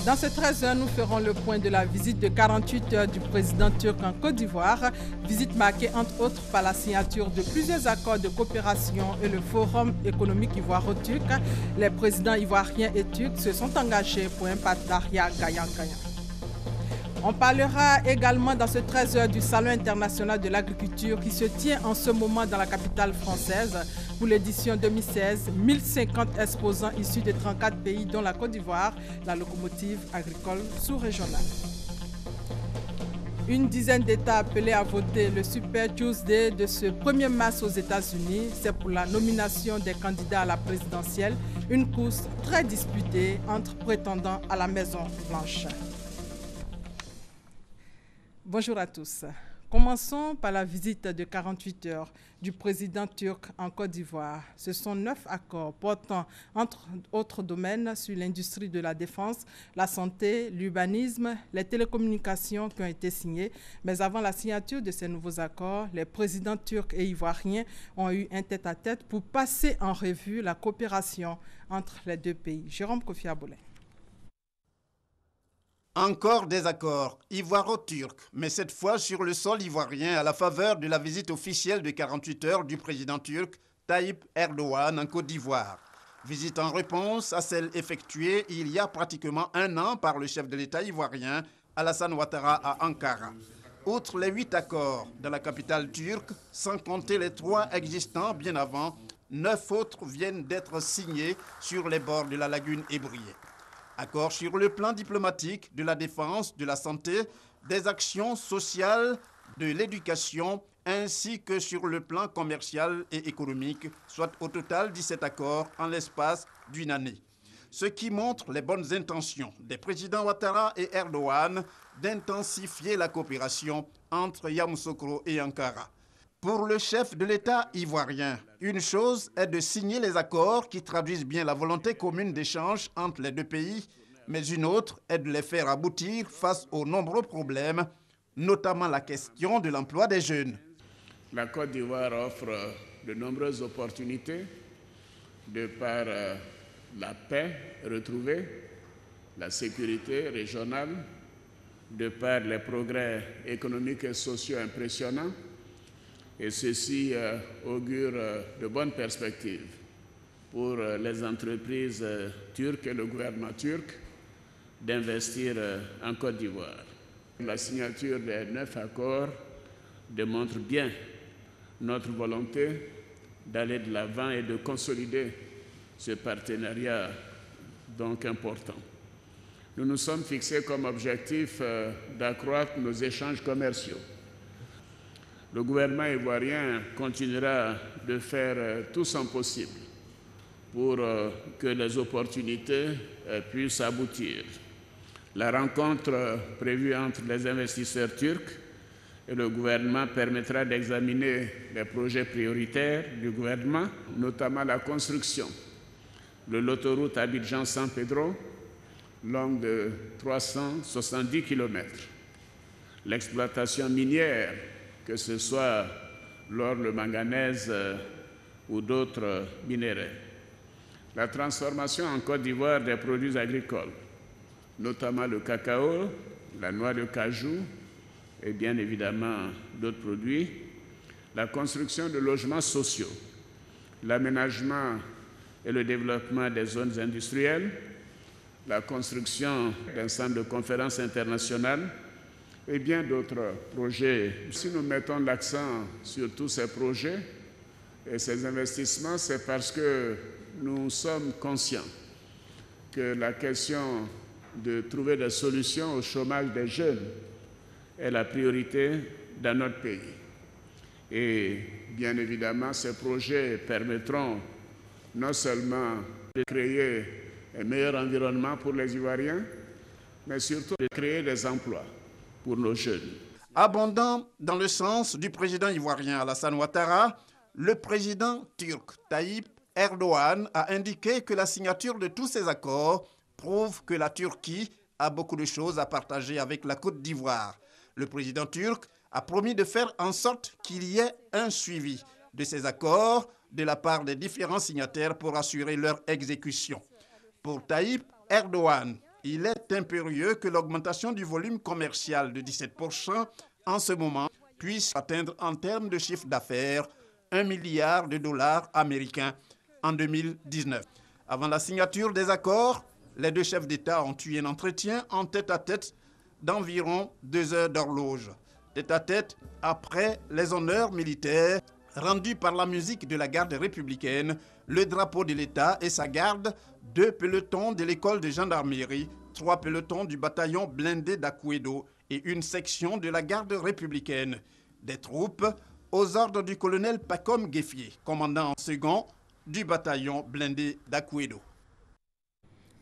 Dans ces 13 heures, nous ferons le point de la visite de 48 heures du président turc en Côte d'Ivoire. Visite marquée entre autres par la signature de plusieurs accords de coopération et le Forum économique ivoiro-turc. Les présidents ivoiriens et turcs se sont engagés pour un partenariat gagnant-gagnant. On parlera également dans ce 13 heures du Salon international de l'agriculture qui se tient en ce moment dans la capitale française. Pour l'édition 2016, 1050 exposants issus de 34 pays dont la Côte d'Ivoire, la locomotive agricole sous-régionale. Une dizaine d'États appelés à voter le Super Tuesday de ce 1er mars aux États-Unis. C'est pour la nomination des candidats à la présidentielle, une course très disputée entre prétendants à la Maison-Blanche. Bonjour à tous. Commençons par la visite de 48 heures du président turc en Côte d'Ivoire. Ce sont 9 accords portant, entre autres domaines, sur l'industrie de la défense, la santé, l'urbanisme, les télécommunications qui ont été signés. Mais avant la signature de ces nouveaux accords, les présidents turcs et ivoiriens ont eu un tête-à-tête pour passer en revue la coopération entre les deux pays. Jérôme Kofi Abolin. Encore des accords ivoiro-turcs, mais cette fois sur le sol ivoirien à la faveur de la visite officielle de 48 heures du président turc Tayyip Erdogan en Côte d'Ivoire. Visite en réponse à celle effectuée il y a pratiquement un an par le chef de l'État ivoirien Alassane Ouattara à Ankara. Outre les 8 accords de la capitale turque, sans compter les 3 existants bien avant, 9 autres viennent d'être signés sur les bords de la lagune ébriée. Accords sur le plan diplomatique, de la défense, de la santé, des actions sociales, de l'éducation, ainsi que sur le plan commercial et économique, soit au total 17 accords en l'espace d'une année. Ce qui montre les bonnes intentions des présidents Ouattara et Erdogan d'intensifier la coopération entre Yamoussoukro et Ankara. Pour le chef de l'État ivoirien, une chose est de signer les accords qui traduisent bien la volonté commune d'échange entre les deux pays, mais une autre est de les faire aboutir face aux nombreux problèmes, notamment la question de l'emploi des jeunes. La Côte d'Ivoire offre de nombreuses opportunités de par la paix retrouvée, la sécurité régionale, de par les progrès économiques et sociaux impressionnants. Et ceci augure de bonnes perspectives pour les entreprises turques et le gouvernement turc d'investir en Côte d'Ivoire. La signature des 9 accords démontre bien notre volonté d'aller de l'avant et de consolider ce partenariat donc important. Nous nous sommes fixés comme objectif d'accroître nos échanges commerciaux. Le gouvernement ivoirien continuera de faire tout son possible pour que les opportunités puissent aboutir. La rencontre prévue entre les investisseurs turcs et le gouvernement permettra d'examiner les projets prioritaires du gouvernement, notamment la construction de l'autoroute Abidjan-San Pedro, longue de 370 km, l'exploitation minière, que ce soit l'or, le manganèse ou d'autres minéraux. La transformation en Côte d'Ivoire des produits agricoles, notamment le cacao, la noix de cajou et bien évidemment d'autres produits. La construction de logements sociaux, l'aménagement et le développement des zones industrielles, la construction d'un centre de conférence international, et bien d'autres projets. Si nous mettons l'accent sur tous ces projets et ces investissements, c'est parce que nous sommes conscients que la question de trouver des solutions au chômage des jeunes est la priorité dans notre pays. Et bien évidemment, ces projets permettront non seulement de créer un meilleur environnement pour les Ivoiriens, mais surtout de créer des emplois pour nos jeunes. Abondant dans le sens du président ivoirien Alassane Ouattara, le président turc Tayyip Erdogan a indiqué que la signature de tous ces accords prouve que la Turquie a beaucoup de choses à partager avec la Côte d'Ivoire. Le président turc a promis de faire en sorte qu'il y ait un suivi de ces accords de la part des différents signataires pour assurer leur exécution. Pour Tayyip Erdogan, Il est impérieux que l'augmentation du volume commercial de 17% en ce moment puisse atteindre en termes de chiffre d'affaires 1 milliard de dollars américains en 2019. Avant la signature des accords, les deux chefs d'État ont eu un entretien en tête-à-tête d'environ 2 heures d'horloge. Tête-à-tête après les honneurs militaires rendus par la musique de la garde républicaine, le drapeau de l'État et sa garde, 2 pelotons de l'école de gendarmerie, 3 pelotons du bataillon blindé d'Akouedo et une section de la garde républicaine. Des troupes aux ordres du colonel Pacom Gueffier, commandant en second du bataillon blindé d'Akouedo.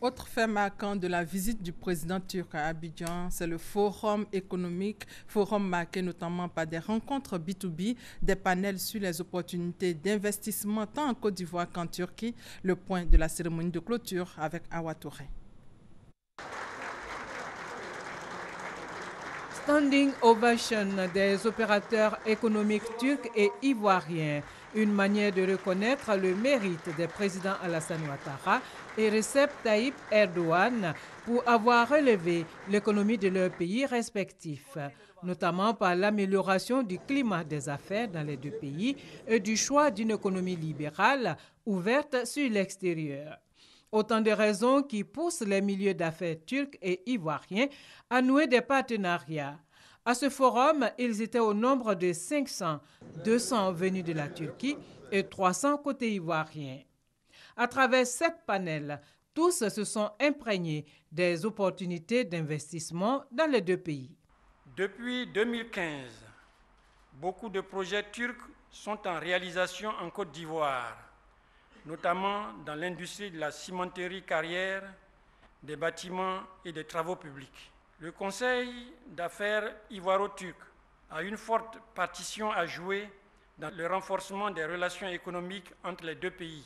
Autre fait marquant de la visite du président turc à Abidjan, c'est le forum économique, forum marqué notamment par des rencontres B2B, des panels sur les opportunités d'investissement tant en Côte d'Ivoire qu'en Turquie, le point de la cérémonie de clôture avec Awa Touré. Standing ovation des opérateurs économiques turcs et ivoiriens, une manière de reconnaître le mérite des présidents Alassane Ouattara et Recep Tayyip Erdogan pour avoir relevé l'économie de leurs pays respectifs, notamment par l'amélioration du climat des affaires dans les deux pays et du choix d'une économie libérale ouverte sur l'extérieur. Autant de raisons qui poussent les milieux d'affaires turcs et ivoiriens à nouer des partenariats. À ce forum, ils étaient au nombre de 500, 200 venus de la Turquie et 300 côté ivoirien. À travers 7 panels, tous se sont imprégnés des opportunités d'investissement dans les deux pays. Depuis 2015, beaucoup de projets turcs sont en réalisation en Côte d'Ivoire, notamment dans l'industrie de la cimenterie carrière, des bâtiments et des travaux publics. Le Conseil d'affaires ivoiro-turc a une forte partition à jouer dans le renforcement des relations économiques entre les deux pays.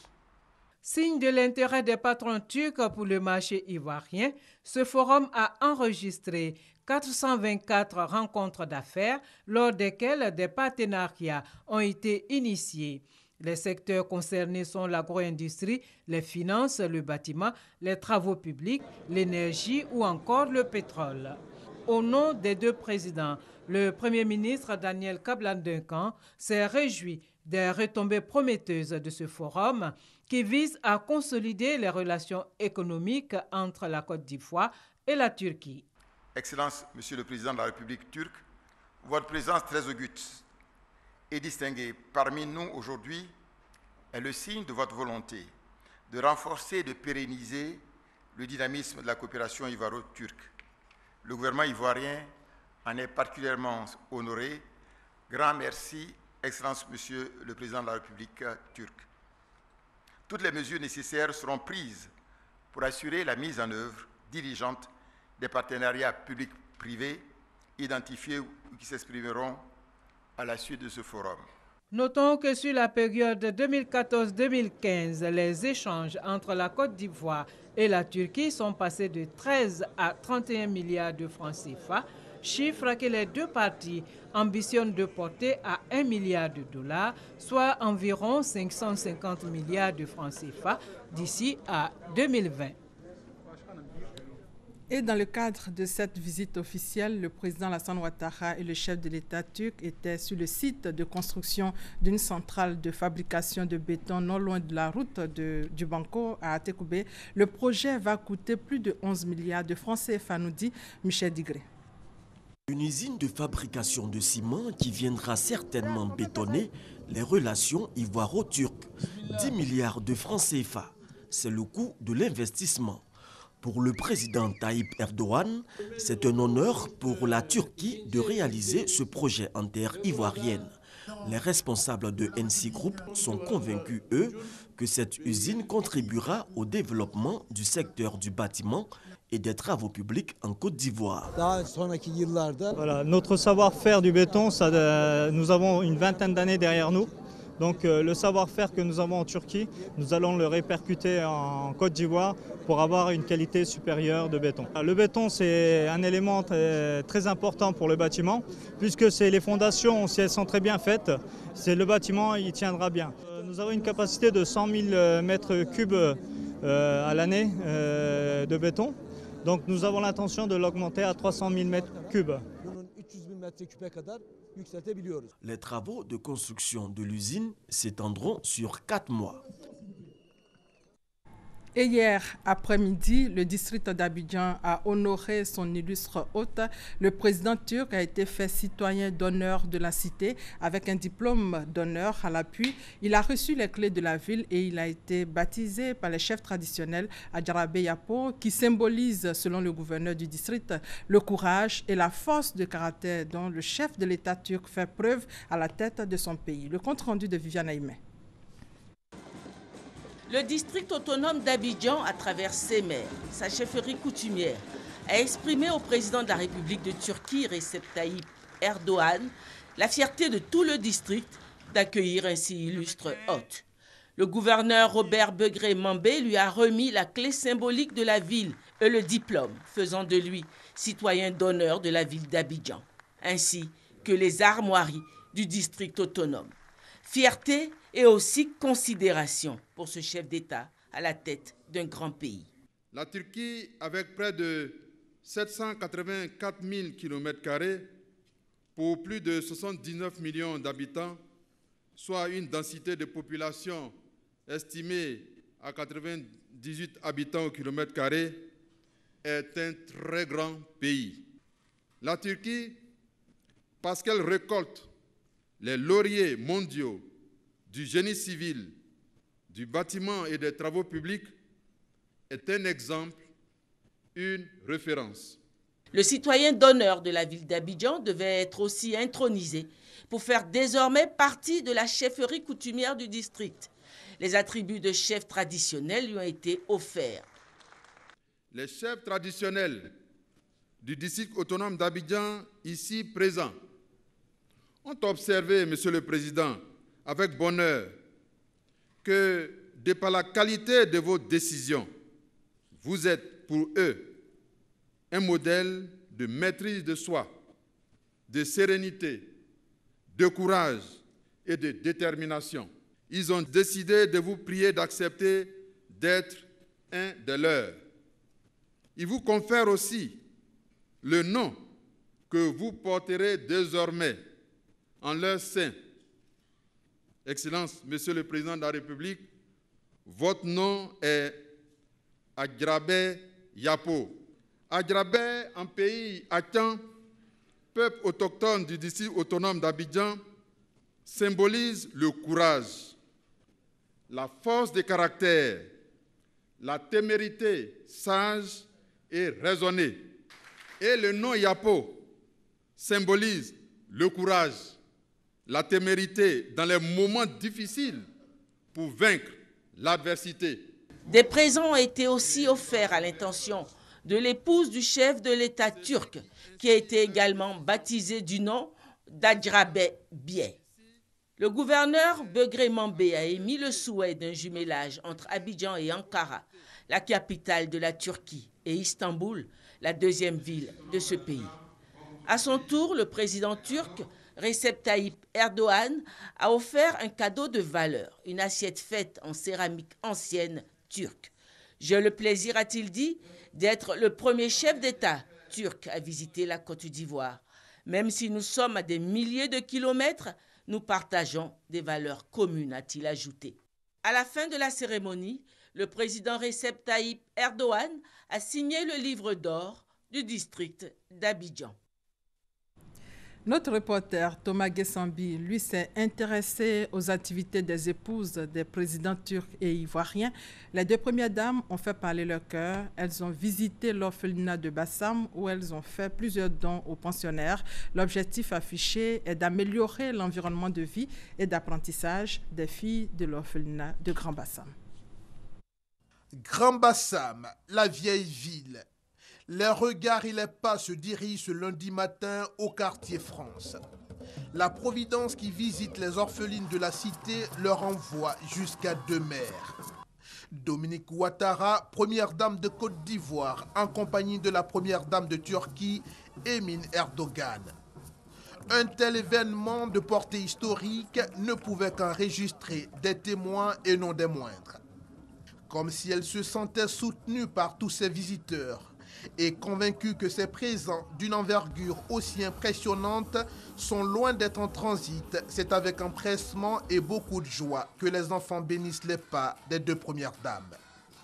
Signe de l'intérêt des patrons turcs pour le marché ivoirien, ce forum a enregistré 424 rencontres d'affaires lors desquelles des partenariats ont été initiés. Les secteurs concernés sont l'agro-industrie, les finances, le bâtiment, les travaux publics, l'énergie ou encore le pétrole. Au nom des deux présidents, le Premier ministre Daniel Kablan-Duncan s'est réjoui des retombées prometteuses de ce forum qui vise à consolider les relations économiques entre la Côte d'Ivoire et la Turquie. Excellence, Monsieur le Président de la République turque, votre présence très augute et distinguée parmi nous aujourd'hui est le signe de votre volonté de renforcer et de pérenniser le dynamisme de la coopération ivoiro-turque. Le gouvernement ivoirien en est particulièrement honoré. Grand merci, Excellence, Monsieur le Président de la République turque. Toutes les mesures nécessaires seront prises pour assurer la mise en œuvre diligente des partenariats publics-privés identifiés ou qui s'exprimeront à la suite de ce forum. Notons que sur la période 2014-2015, les échanges entre la Côte d'Ivoire et la Turquie sont passés de 13 à 31 milliards de francs CFA, chiffre que les deux parties ambitionnent de porter à 1 milliard de dollars, soit environ 550 milliards de francs CFA d'ici à 2020. Et dans le cadre de cette visite officielle, le président Alassane Ouattara et le chef de l'État turc étaient sur le site de construction d'une centrale de fabrication de béton non loin de la route du Banco à Atekoubé. Le projet va coûter plus de 11 milliards de francs CFA, nous dit Michel Digré. Une usine de fabrication de ciment qui viendra certainement bétonner les relations ivoiro-turques. 10 milliards de francs CFA, c'est le coût de l'investissement. Pour le président Tayyip Erdogan, c'est un honneur pour la Turquie de réaliser ce projet en terre ivoirienne. Les responsables de NC Group sont convaincus, eux, que cette usine contribuera au développement du secteur du bâtiment et des travaux publics en Côte d'Ivoire. Voilà, notre savoir-faire du béton, nous avons une vingtaine d'années derrière nous. Donc le savoir-faire que nous avons en Turquie, nous allons le répercuter en Côte d'Ivoire pour avoir une qualité supérieure de béton. Le béton, c'est un élément très important pour le bâtiment, puisque les fondations, si elles sont très bien faites, le bâtiment il tiendra bien. Nous avons une capacité de 100 000 mètres cubes à l'année de béton. Donc nous avons l'intention de l'augmenter à 300 000 m3. Les travaux de construction de l'usine s'étendront sur 4 mois. Et hier après-midi, le district d'Abidjan a honoré son illustre hôte. Le président turc a été fait citoyen d'honneur de la cité avec un diplôme d'honneur à l'appui. Il a reçu les clés de la ville et il a été baptisé par les chefs traditionnels Adjarabe Yapo, qui symbolise, selon le gouverneur du district, le courage et la force de caractère dont le chef de l'État turc fait preuve à la tête de son pays. Le compte rendu de Viviane Aïmé. Le district autonome d'Abidjan, à travers ses maires, sa chefferie coutumière, a exprimé au président de la République de Turquie, Recep Tayyip Erdogan, la fierté de tout le district d'accueillir un si illustre hôte. Le gouverneur Robert Begré-Mambé lui a remis la clé symbolique de la ville et le diplôme, faisant de lui citoyen d'honneur de la ville d'Abidjan, ainsi que les armoiries du district autonome. Fierté et aussi considération pour ce chef d'État à la tête d'un grand pays. La Turquie, avec près de 784 000 km² pour plus de 79 millions d'habitants, soit une densité de population estimée à 98 habitants au kilomètre carré, est un très grand pays. La Turquie, parce qu'elle récolte les lauriers mondiaux du génie civil, du bâtiment et des travaux publics, est un exemple, une référence. Le citoyen d'honneur de la ville d'Abidjan devait être aussi intronisé pour faire désormais partie de la chefferie coutumière du district. Les attributs de chef traditionnel lui ont été offerts. Les chefs traditionnels du district autonome d'Abidjan, ici présents, ont observé, Monsieur le Président, avec bonheur, que de par la qualité de vos décisions, vous êtes pour eux un modèle de maîtrise de soi, de sérénité, de courage et de détermination. Ils ont décidé de vous prier d'accepter d'être un de leurs. Ils vous confèrent aussi le nom que vous porterez désormais en leur sein. Excellence, Monsieur le Président de la République, votre nom est Adjarabe Yapo. Adjarabe, en pays Akan, peuple autochtone du district autonome d'Abidjan, symbolise le courage, la force de caractère, la témérité sage et raisonnée. Et le nom Yapo symbolise le courage, la témérité dans les moments difficiles pour vaincre l'adversité. Des présents ont été aussi offerts à l'intention de l'épouse du chef de l'État turc, qui a été également baptisée du nom d'Adjarabe Bié. Le gouverneur Begré-Mambé a émis le souhait d'un jumelage entre Abidjan et Ankara, la capitale de la Turquie, et Istanbul, la deuxième ville de ce pays. À son tour, le président turc Recep Tayyip Erdogan a offert un cadeau de valeur, une assiette faite en céramique ancienne turque. J'ai le plaisir, a-t-il dit, d'être le premier chef d'État turc à visiter la Côte d'Ivoire. Même si nous sommes à des milliers de kilomètres, nous partageons des valeurs communes, a-t-il ajouté. À la fin de la cérémonie, le président Recep Tayyip Erdogan a signé le livre d'or du district d'Abidjan. Notre reporter Thomas Gessambi, lui, s'est intéressé aux activités des épouses des présidents turcs et ivoiriens. Les deux premières dames ont fait parler leur cœur. Elles ont visité l'orphelinat de Bassam où elles ont fait plusieurs dons aux pensionnaires. L'objectif affiché est d'améliorer l'environnement de vie et d'apprentissage des filles de l'orphelinat de Grand Bassam. Grand Bassam, la vieille ville. Les regards et les pas se dirigent ce lundi matin au quartier France. La Providence qui visite les orphelines de la cité leur envoie jusqu'à 2 mères. Dominique Ouattara, première dame de Côte d'Ivoire, en compagnie de la première dame de Turquie, Emin Erdogan. Un tel événement de portée historique ne pouvait qu'enregistrer des témoins et non des moindres. Comme si elle se sentait soutenue par tous ses visiteurs, est convaincu que ces présents d'une envergure aussi impressionnante sont loin d'être en transit. C'est avec empressement et beaucoup de joie que les enfants bénissent les pas des deux premières dames.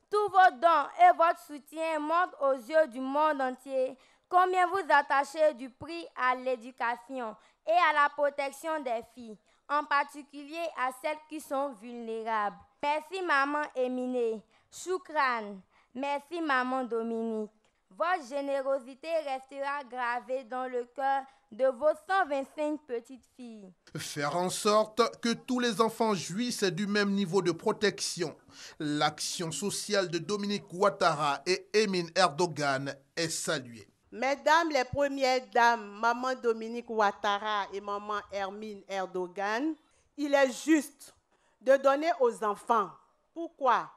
Tous vos dons et votre soutien montrent aux yeux du monde entier combien vous attachez du prix à l'éducation et à la protection des filles, en particulier à celles qui sont vulnérables. Merci maman Éminé, Choukran, merci maman Dominique. Votre générosité restera gravée dans le cœur de vos 125 petites filles. Faire en sorte que tous les enfants jouissent du même niveau de protection. L'action sociale de Dominique Ouattara et Emine Erdogan est saluée. Mesdames les premières dames, maman Dominique Ouattara et maman Emine Erdogan, il est juste de donner aux enfants. Pourquoi?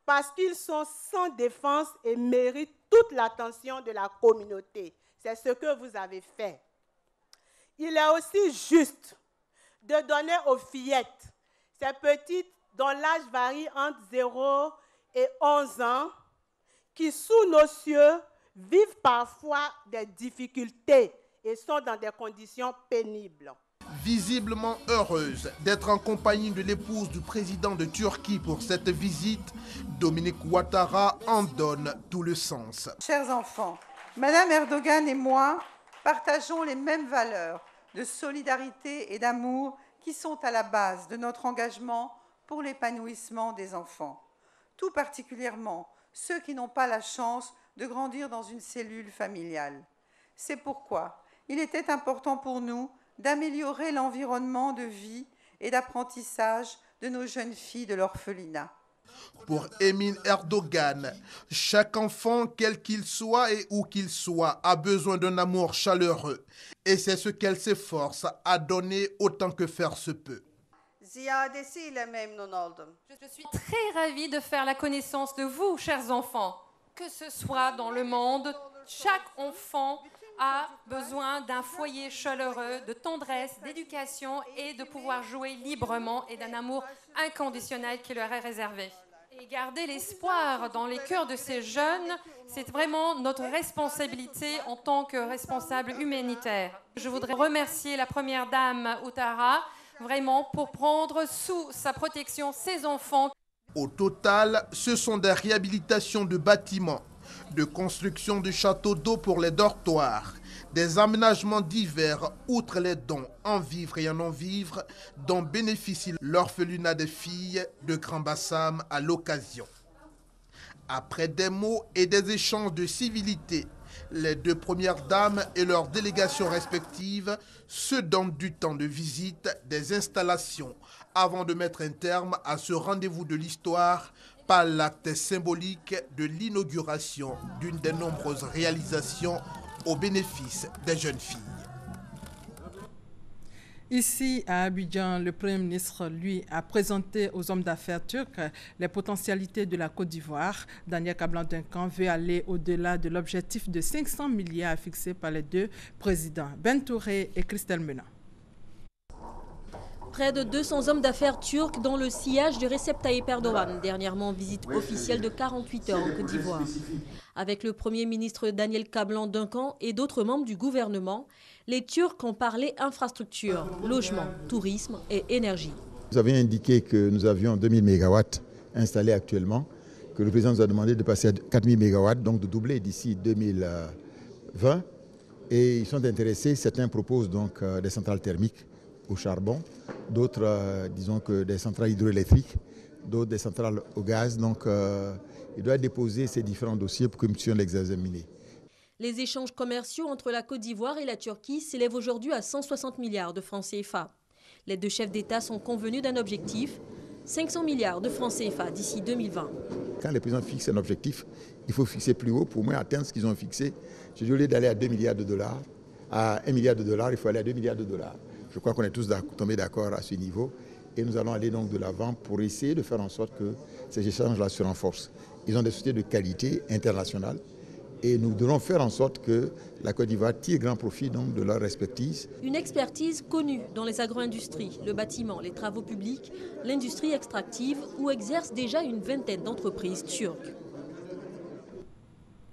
Parce qu'ils sont sans défense et méritent toute l'attention de la communauté. C'est ce que vous avez fait. Il est aussi juste de donner aux fillettes, ces petites dont l'âge varie entre 0 et 11 ans, qui sous nos cieux vivent parfois des difficultés et sont dans des conditions pénibles. Visiblement heureuse d'être en compagnie de l'épouse du président de Turquie pour cette visite, Dominique Ouattara en donne tout le sens. Chers enfants, Madame Erdogan et moi partageons les mêmes valeurs de solidarité et d'amour qui sont à la base de notre engagement pour l'épanouissement des enfants, tout particulièrement ceux qui n'ont pas la chance de grandir dans une cellule familiale. C'est pourquoi il était important pour nous d'améliorer l'environnement de vie et d'apprentissage de nos jeunes filles de l'orphelinat. Pour Emine Erdogan, chaque enfant, quel qu'il soit et où qu'il soit, a besoin d'un amour chaleureux. Et c'est ce qu'elle s'efforce à donner autant que faire se peut. Je suis très ravie de faire la connaissance de vous, chers enfants. Que ce soit dans le monde, chaque enfant a besoin d'un foyer chaleureux, de tendresse, d'éducation et de pouvoir jouer librement et d'un amour inconditionnel qui leur est réservé. Et garder l'espoir dans les cœurs de ces jeunes, c'est vraiment notre responsabilité en tant que responsable humanitaire. Je voudrais remercier la première dame Ouattara vraiment pour prendre sous sa protection ces enfants. Au total, ce sont des réhabilitations de bâtiments, de construction de châteaux d'eau pour les dortoirs, des aménagements divers outre les dons en vivre et en non-vivre dont bénéficie l'orphelinat des filles de Grand Bassam à l'occasion. Après des mots et des échanges de civilité, les deux premières dames et leurs délégations respectives se donnent du temps de visite des installations avant de mettre un terme à ce rendez-vous de l'histoire par l'acte symbolique de l'inauguration d'une des nombreuses réalisations au bénéfice des jeunes filles. Ici, à Abidjan, le Premier ministre, lui, a présenté aux hommes d'affaires turcs les potentialités de la Côte d'Ivoire. Daniel Kablan-Duncan veut aller au-delà de l'objectif de 500 milliards fixé par les deux présidents, Ben Touré et Christelle Mena. Près de 200 hommes d'affaires turcs dans le sillage de Recep Tayyip Erdogan, dernièrement visite officielle de 48 heures en Côte d'Ivoire. Avec le Premier ministre Daniel Kablan-Duncan et d'autres membres du gouvernement, les Turcs ont parlé infrastructure, logement, tourisme et énergie. Vous avez indiqué que nous avions 2000 MW installés actuellement, que le président nous a demandé de passer à 4000 MW, donc de doubler d'ici 2020. Et ils sont intéressés, certains proposent donc des centrales thermiques au charbon, d'autres, disons que des centrales hydroélectriques, d'autres des centrales au gaz. Donc, il doit déposer ces différents dossiers pour que nous puissions les examiner. Les échanges commerciaux entre la Côte d'Ivoire et la Turquie s'élèvent aujourd'hui à 160 milliards de francs CFA. Les deux chefs d'État sont convenus d'un objectif, 500 milliards de francs CFA d'ici 2020. Quand les présidents fixent un objectif, il faut fixer plus haut pour au moins atteindre ce qu'ils ont fixé. Je dis au lieu d'aller à 2 milliards de dollars, à 1 milliard de dollars, il faut aller à 2 milliards de dollars. Je crois qu'on est tous tombés d'accord à ce niveau et nous allons aller donc de l'avant pour essayer de faire en sorte que ces échanges-là se renforcent. Ils ont des sociétés de qualité internationale et nous devons faire en sorte que la Côte d'Ivoire tire grand profit donc de leur expertise. Une expertise connue dans les agro-industries, le bâtiment, les travaux publics, l'industrie extractive où exercent déjà une vingtaine d'entreprises turques.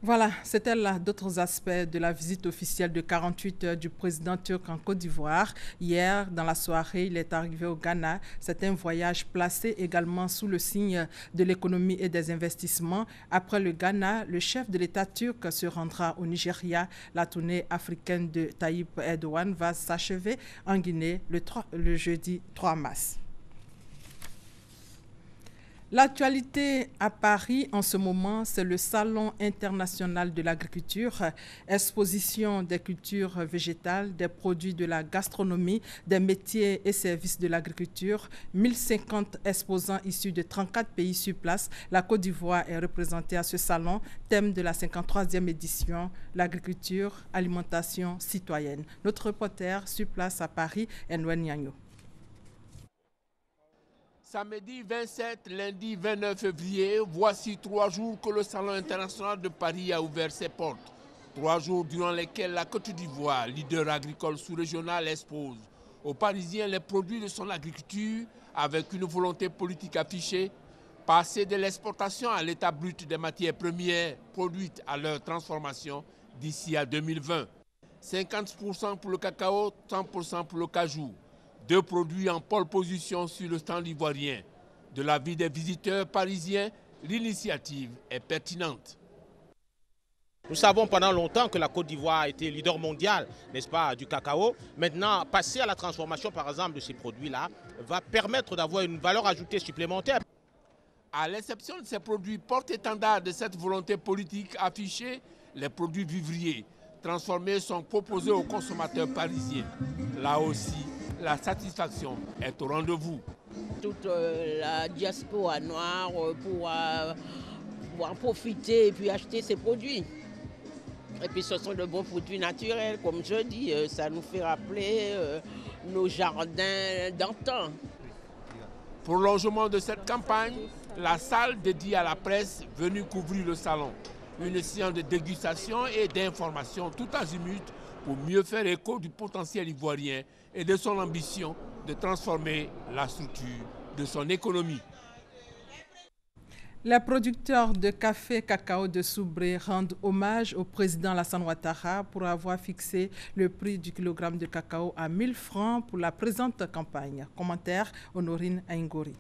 Voilà, c'était là d'autres aspects de la visite officielle de 48 heures du président turc en Côte d'Ivoire. Hier, dans la soirée, il est arrivé au Ghana. C'est un voyage placé également sous le signe de l'économie et des investissements. Après le Ghana, le chef de l'État turc se rendra au Nigeria. La tournée africaine de Tayyip Erdogan va s'achever en Guinée le jeudi 3 mars. L'actualité à Paris en ce moment, c'est le Salon international de l'agriculture, exposition des cultures végétales, des produits de la gastronomie, des métiers et services de l'agriculture. 1050 exposants issus de 34 pays sur place. La Côte d'Ivoire est représentée à ce salon. Thème de la 53e édition, l'agriculture, alimentation citoyenne. Notre reporter sur place à Paris est Noël Niagno. Samedi 27, lundi 29 février, voici 3 jours que le Salon international de Paris a ouvert ses portes. 3 jours durant lesquels la Côte d'Ivoire, leader agricole sous-régional, expose aux Parisiens les produits de son agriculture avec une volonté politique affichée, passer de l'exportation à l'état brut des matières premières produites à leur transformation d'ici à 2020. 50% pour le cacao, 100% pour le cajou. 2 produits en pole position sur le stand ivoirien. De l'avis des visiteurs parisiens, l'initiative est pertinente. Nous savons pendant longtemps que la Côte d'Ivoire a été leader mondial, n'est-ce pas, du cacao. Maintenant, passer à la transformation, par exemple, de ces produits-là, va permettre d'avoir une valeur ajoutée supplémentaire. À l'exception de ces produits porte-étendard de cette volonté politique affichée, les produits vivriers transformés sont proposés aux consommateurs parisiens. Là aussi, la satisfaction est au rendez-vous. Toute la diaspora noire pour pouvoir profiter et puis acheter ces produits. Et puis ce sont de bons produits naturels, comme je dis, ça nous fait rappeler nos jardins d'antan. Prolongement de cette campagne, la salle dédiée à la presse venue couvrir le salon. Une séance de dégustation et d'information tout azimut pour mieux faire écho du potentiel ivoirien et de son ambition de transformer la structure de son économie. Les producteurs de café cacao de Soubré rendent hommage au président Alassane Ouattara pour avoir fixé le prix du kilogramme de cacao à 1000 francs pour la présente campagne. Commentaire Honorine Aingori.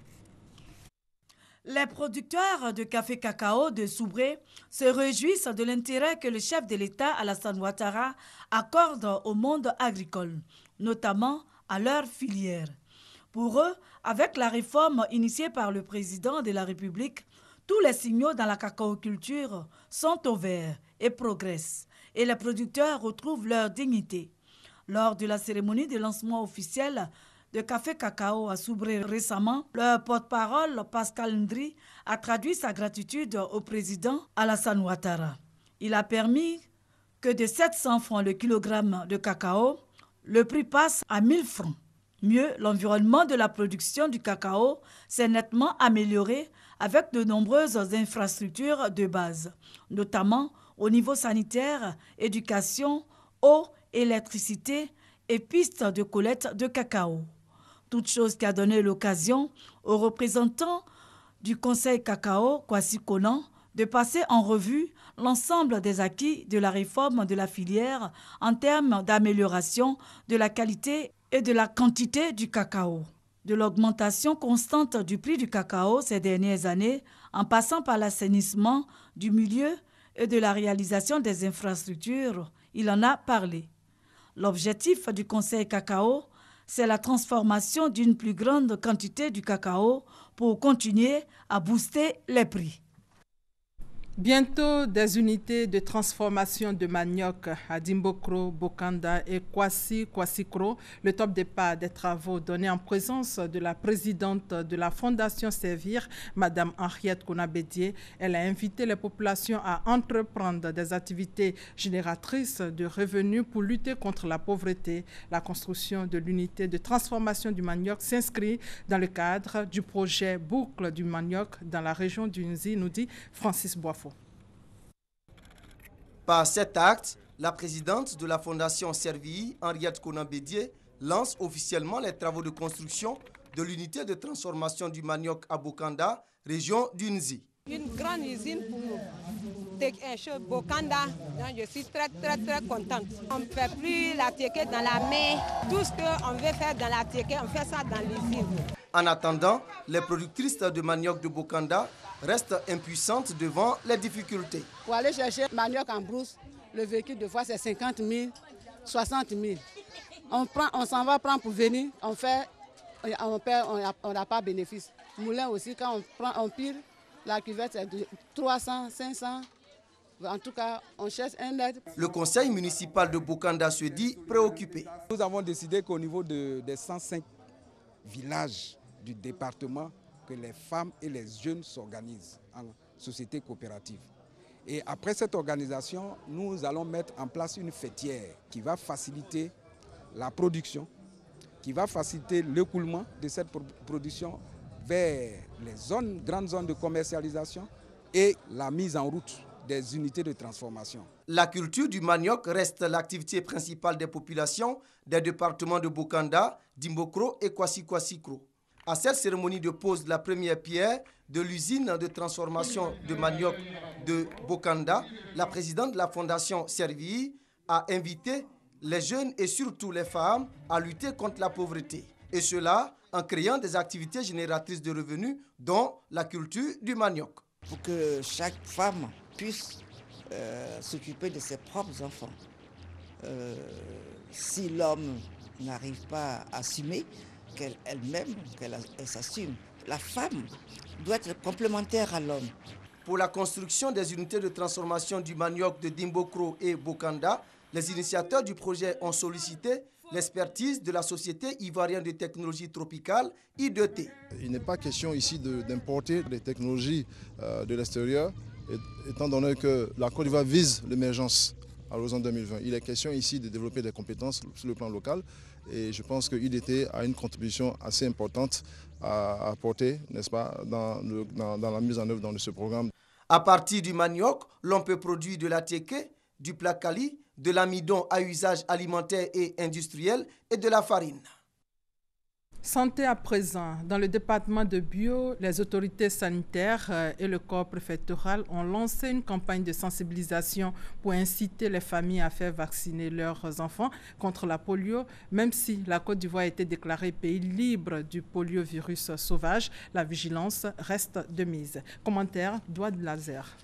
Les producteurs de café cacao de Soubré se réjouissent de l'intérêt que le chef de l'État, Alassane Ouattara, accorde au monde agricole, notamment à leur filière. Pour eux, avec la réforme initiée par le président de la République, tous les signaux dans la cacaoculture sont au vert et progressent, et les producteurs retrouvent leur dignité. Lors de la cérémonie de lancement officiel de café cacao à Soubré récemment, leur porte-parole Pascal Ndri a traduit sa gratitude au président Alassane Ouattara. Il a permis que de 700 francs le kilogramme de cacao, le prix passe à 1000 francs. Mieux, l'environnement de la production du cacao s'est nettement amélioré avec de nombreuses infrastructures de base, notamment au niveau sanitaire, éducation, eau, électricité et pistes de collecte de cacao. Toute chose qui a donné l'occasion aux représentants du Conseil cacao, Kwasi Konan, de passer en revue l'ensemble des acquis de la réforme de la filière en termes d'amélioration de la qualité et de la quantité du cacao. De l'augmentation constante du prix du cacao ces dernières années, en passant par l'assainissement du milieu et de la réalisation des infrastructures, il en a parlé. L'objectif du Conseil cacao, c'est la transformation d'une plus grande quantité du cacao pour continuer à booster les prix. Bientôt, des unités de transformation de manioc à Dimbokro, Bokanda et Kwasi-Kwasikro, le top départ des travaux donnés en présence de la présidente de la Fondation Servir, Mme Henriette Konabedié. Elle a invité les populations à entreprendre des activités génératrices de revenus pour lutter contre la pauvreté. La construction de l'unité de transformation du manioc s'inscrit dans le cadre du projet Boucle du manioc dans la région du Nzi, nous dit Francis Boifo. Par cet acte, la présidente de la Fondation Servir, Henriette Konabedié, lance officiellement les travaux de construction de l'unité de transformation du manioc à Bokanda, région du Nzi. Une grande usine pour nous. chez Bokanda, donc je suis très contente. On ne fait plus la ticket dans la main. Tout ce qu'on veut faire dans la ticket, on fait ça dans l'usine. En attendant, les productrices de manioc de Bokanda restent impuissantes devant les difficultés. Pour aller chercher manioc en brousse, le véhicule de fois c'est 50 000, 60 000. On s'en va prendre pour venir, on n'a pas bénéfice. Moulin aussi, quand on pire, la cuvette c'est de 300, 500. En tout cas, on cherche un aide. Le conseil municipal de Bokanda se dit préoccupé. Nous avons décidé qu'au niveau des 105 villages du département, que les femmes et les jeunes s'organisent en société coopérative. Et après cette organisation, nous allons mettre en place une fêtière qui va faciliter la production, qui va faciliter l'écoulement de cette production vers les grandes zones de commercialisation et la mise en route des unités de transformation. La culture du manioc reste l'activité principale des populations des départements de Bokanda, d'Imbokro et Kwasi-Kwasi-Kro. À cette cérémonie de pose de la première pierre de l'usine de transformation de manioc de Bokanda, la présidente de la Fondation Servii a invité les jeunes et surtout les femmes à lutter contre la pauvreté. Et cela en créant des activités génératrices de revenus, dont la culture du manioc. Pour que chaque femme puisse s'occuper de ses propres enfants. Si l'homme n'arrive pas à assumer, qu'elle-même s'assume. La femme doit être complémentaire à l'homme. Pour la construction des unités de transformation du manioc de Dimbokro et Bokanda, les initiateurs du projet ont sollicité l'expertise de la Société ivoirienne de technologie tropicale, IDT. Il n'est pas question ici d'importer des technologies de l'extérieur, étant donné que la Côte d'Ivoire vise l'émergence à l'horizon 2020. Il est question ici de développer des compétences sur le plan local et je pense que IDT a une contribution assez importante à apporter, n'est-ce pas, dans la mise en œuvre de ce programme. À partir du manioc, l'on peut produire de la teke, du placali, de l'amidon à usage alimentaire et industriel et de la farine. Santé à présent. Dans le département de Bio, les autorités sanitaires et le corps préfectoral ont lancé une campagne de sensibilisation pour inciter les familles à faire vacciner leurs enfants contre la polio. Même si la Côte d'Ivoire a été déclarée pays libre du poliovirus sauvage, la vigilance reste de mise. Commentaire d'Ouad Lazer.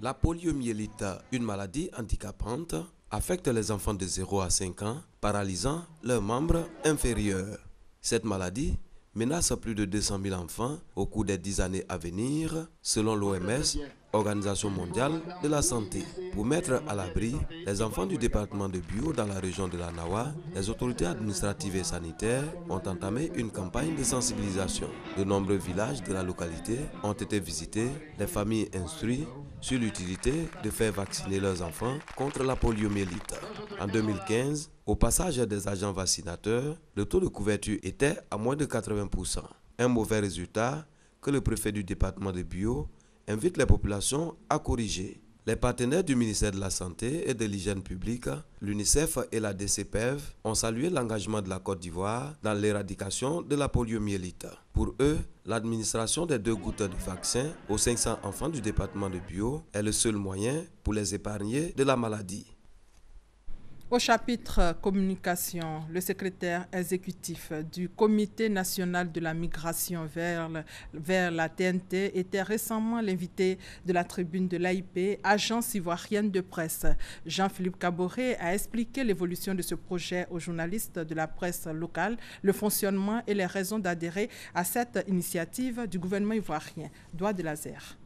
La poliomyélite, une maladie handicapante, affecte les enfants de 0 à 5 ans, paralysant leurs membres inférieurs. Cette maladie menace plus de 200 000 enfants au cours des 10 années à venir, selon l'OMS, Organisation mondiale de la santé. Pour mettre à l'abri les enfants du département de Bio dans la région de la Nawa, les autorités administratives et sanitaires ont entamé une campagne de sensibilisation. De nombreux villages de la localité ont été visités, les familles instruites sur l'utilité de faire vacciner leurs enfants contre la poliomyélite. En 2015, au passage des agents vaccinateurs, le taux de couverture était à moins de 80%. Un mauvais résultat que le préfet du département de Bio invite les populations à corriger. Les partenaires du ministère de la Santé et de l'Hygiène publique, l'UNICEF et la DCPEV, ont salué l'engagement de la Côte d'Ivoire dans l'éradication de la poliomyélite. Pour eux, l'administration des 2 gouttes de vaccin aux 500 enfants du département de Bio est le seul moyen pour les épargner de la maladie. Au chapitre communication, le secrétaire exécutif du Comité national de la migration vers la TNT était récemment l'invité de la tribune de l'AIP, agence ivoirienne de presse. Jean-Philippe Caboret a expliqué l'évolution de ce projet aux journalistes de la presse locale, le fonctionnement et les raisons d'adhérer à cette initiative du gouvernement ivoirien. Doigt de Lazer.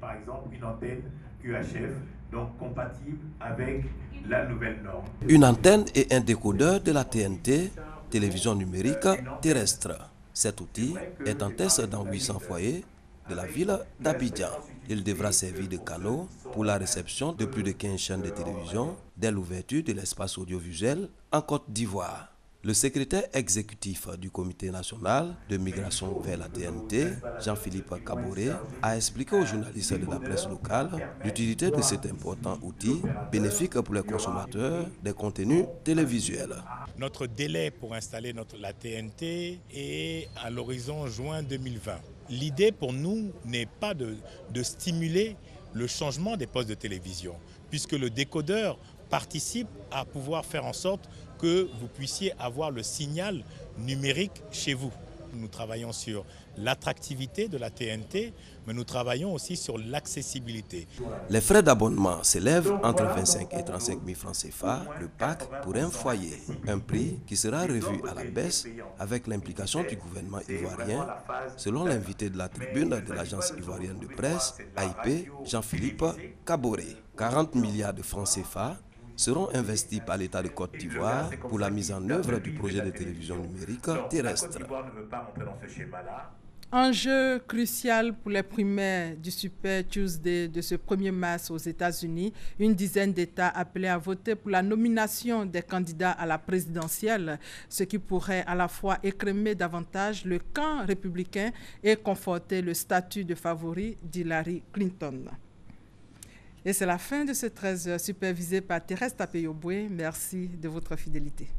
Par exemple, une antenne QHF, donc compatible avec la nouvelle norme. Une antenne et un décodeur de la TNT, télévision numérique terrestre. Cet outil est en test dans 800 foyers de la ville d'Abidjan. Il devra servir de canal pour la réception de plus de 15 chaînes de télévision dès l'ouverture de l'espace audiovisuel en Côte d'Ivoire. Le secrétaire exécutif du Comité national de migration vers la TNT, Jean-Philippe Caboret, a expliqué aux journalistes de la presse locale l'utilité de cet important outil bénéfique pour les consommateurs des contenus télévisuels. Notre délai pour installer la TNT est à l'horizon juin 2020. l'idée pour nous n'est pas de stimuler le changement des postes de télévision, puisque le décodeur participe à pouvoir faire en sorte que vous puissiez avoir le signal numérique chez vous. Nous travaillons sur l'attractivité de la TNT, mais nous travaillons aussi sur l'accessibilité. Les frais d'abonnement s'élèvent entre 25 et 35 000 francs CFA, le pack pour un foyer. Un prix qui sera revu à la baisse avec l'implication du gouvernement ivoirien, selon l'invité de la tribune de l'agence ivoirienne de presse, AIP, Jean-Philippe Kaboré. 40 milliards de francs CFA seront investis par l'État de Côte d'Ivoire pour la mise en œuvre du projet de télévision numérique terrestre. Enjeu crucial pour les primaires du Super Tuesday de ce 1er mars aux États-Unis. Une dizaine d'États appelés à voter pour la nomination des candidats à la présidentielle, ce qui pourrait à la fois écrémer davantage le camp républicain et conforter le statut de favori d'Hillary Clinton. Et c'est la fin de ce 13h supervisé par Thérèse Tapeyoboué. Merci de votre fidélité.